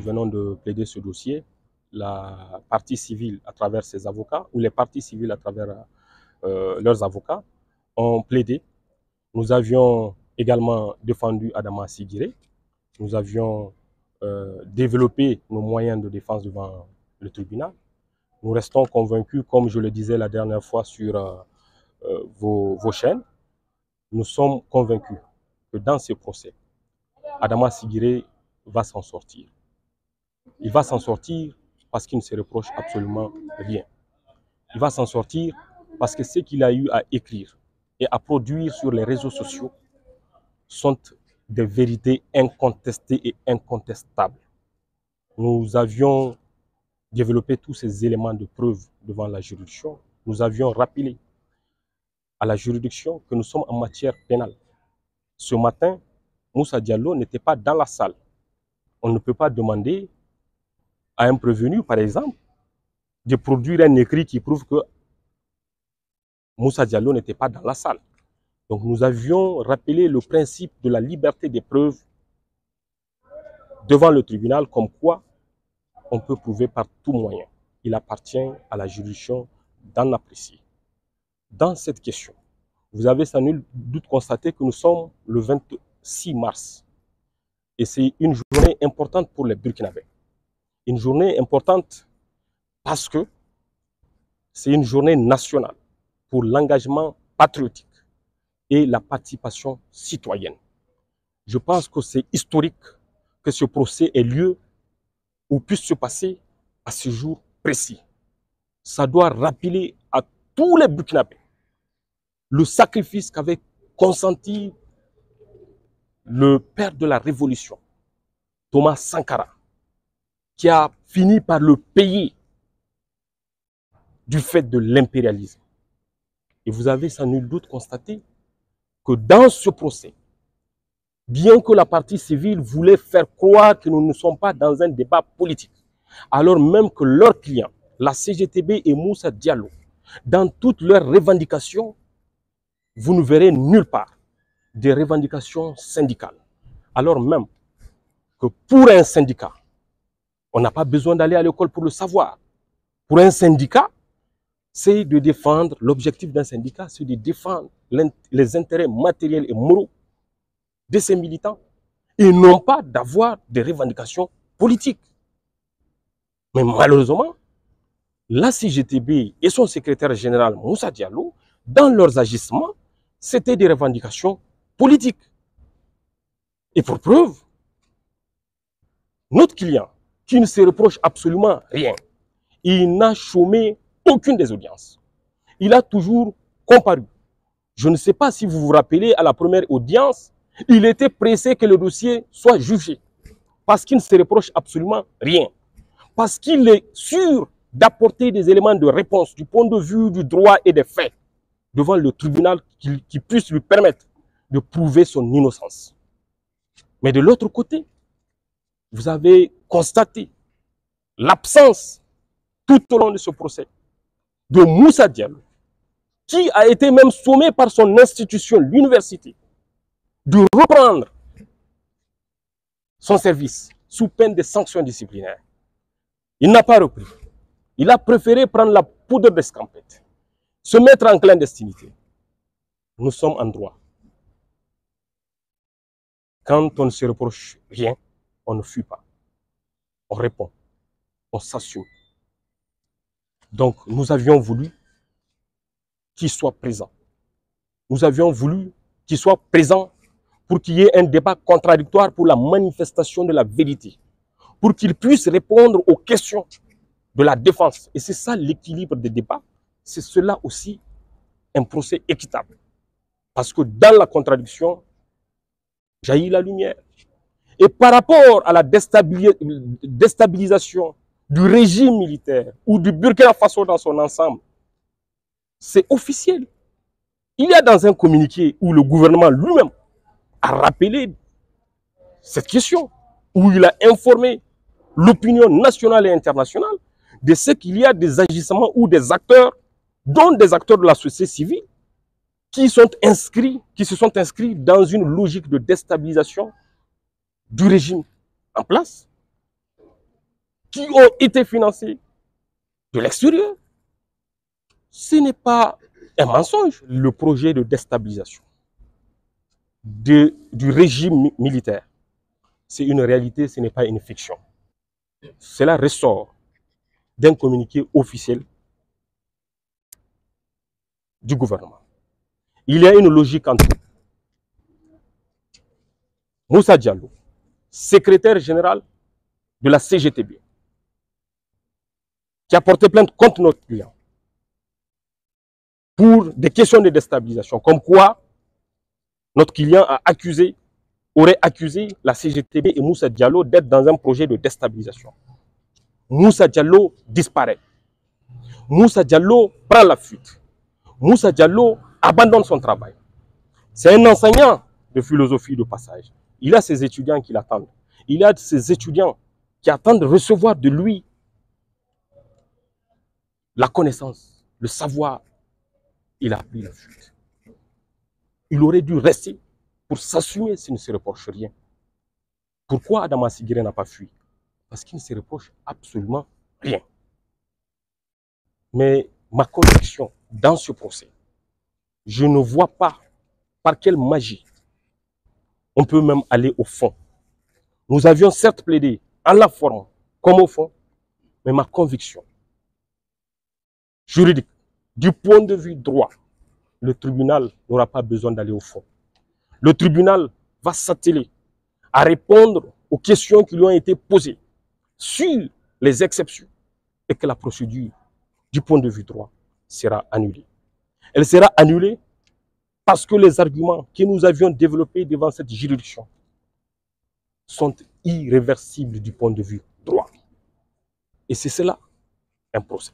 venons de plaider ce dossier, la partie civile à travers ses avocats, ou les parties civiles à travers leurs avocats, ont plaidé. Nous avions également défendu Adama Sigiré. Nous avions développé nos moyens de défense devant le tribunal. Nous restons convaincus, comme je le disais la dernière fois sur vos chaînes, nous sommes convaincus que dans ce procès, Adama Sigiré va s'en sortir. Il va s'en sortir parce qu'il ne se reproche absolument rien. Il va s'en sortir parce que ce qu'il a eu à écrire et à produire sur les réseaux sociaux sont des vérités incontestées et incontestables. Nous avions développé tous ces éléments de preuve devant la juridiction. Nous avions rappelé à la juridiction que nous sommes en matière pénale. Ce matin, Moussa Diallo n'était pas dans la salle. On ne peut pas demander à un prévenu, par exemple, de produire un écrit qui prouve que Moussa Diallo n'était pas dans la salle. Donc nous avions rappelé le principe de la liberté des preuves devant le tribunal, comme quoi on peut prouver par tout moyen. Il appartient à la juridiction d'en apprécier. Dans cette question, vous avez sans nul doute constaté que nous sommes le 26 mars. Et c'est une journée importante pour les Burkinabés. Une journée importante parce que c'est une journée nationale pour l'engagement patriotique et la participation citoyenne. Je pense que c'est historique que ce procès ait lieu ou puisse se passer à ce jour précis. Ça doit rappeler à tous les Burkinabés le sacrifice qu'avait consenti le père de la Révolution, Thomas Sankara, qui a fini par le payer du fait de l'impérialisme. Et vous avez sans nul doute constaté que dans ce procès, bien que la partie civile voulait faire croire que nous ne sommes pas dans un débat politique, alors même que leurs clients, la CGTB et Moussa Diallo, dans toutes leurs revendications, vous ne verrez nulle part des revendications syndicales. Alors même que pour un syndicat, on n'a pas besoin d'aller à l'école pour le savoir. Pour un syndicat, c'est de défendre, l'objectif d'un syndicat, c'est de défendre les intérêts matériels et moraux de ses militants et non pas d'avoir des revendications politiques. Mais malheureusement, la CGTB et son secrétaire général Moussa Diallo, dans leurs agissements, c'était des revendications politiques. Et pour preuve, notre client, qui ne se reproche absolument rien, il n'a chômé aucune des audiences. Il a toujours comparu. Je ne sais pas si vous vous rappelez, à la première audience, il était pressé que le dossier soit jugé. Parce qu'il ne se reproche absolument rien. Parce qu'il est sûr d'apporter des éléments de réponse du point de vue du droit et des faits devant le tribunal qui puisse lui permettre de prouver son innocence. Mais de l'autre côté, vous avez constaté l'absence tout au long de ce procès de Moussa Diallo, qui a été même sommé par son institution, l'université, de reprendre son service sous peine de sanctions disciplinaires. Il n'a pas repris. Il a préféré prendre la poudre d'escampette, se mettre en clandestinité. Nous sommes en droit. Quand on ne se reproche rien, on ne fuit pas. On répond. On s'assume. Donc, nous avions voulu qu'il soit présent. Nous avions voulu qu'il soit présent pour qu'il y ait un débat contradictoire pour la manifestation de la vérité, pour qu'il puisse répondre aux questions de la défense. Et c'est ça l'équilibre des débats. C'est cela aussi un procès équitable. Parce que dans la contradiction, jaillit la lumière. Et par rapport à la déstabilisation du régime militaire ou du Burkina Faso dans son ensemble, c'est officiel. Il y a dans un communiqué où le gouvernement lui-même a rappelé cette question, où il a informé l'opinion nationale et internationale de ce qu'il y a des agissements ou des acteurs, dont des acteurs de la société civile, qui se sont inscrits dans une logique de déstabilisation du régime en place qui ont été financés de l'extérieur. Ce n'est pas un mensonge. Le projet de déstabilisation du régime militaire, c'est une réalité, ce n'est pas une fiction. Cela ressort d'un communiqué officiel du gouvernement. Il y a une logique en tout. Moussa Diallo, secrétaire général de la CGTB, qui a porté plainte contre notre client pour des questions de déstabilisation, comme quoi notre client aurait accusé la CGTB et Moussa Diallo d'être dans un projet de déstabilisation. Moussa Diallo disparaît. Moussa Diallo prend la fuite. Moussa Diallo abandonne son travail. C'est un enseignant de philosophie de passage. Il a ses étudiants qui l'attendent. Il a ses étudiants qui attendent de recevoir de lui la connaissance, le savoir. Il a pris la fuite. Il aurait dû rester pour s'assumer s'il ne se reproche rien. Pourquoi Adama Sigire n'a pas fui? Parce qu'il ne se reproche absolument rien. Mais ma conviction dans ce procès, je ne vois pas par quelle magie on peut même aller au fond. Nous avions certes plaidé en la forme comme au fond, mais ma conviction juridique, du point de vue droit, le tribunal n'aura pas besoin d'aller au fond. Le tribunal va s'atteler à répondre aux questions qui lui ont été posées sur les exceptions et que la procédure, du point de vue droit, sera annulée. Elle sera annulée parce que les arguments que nous avions développés devant cette juridiction sont irréversibles du point de vue droit. Et c'est cela, un procès.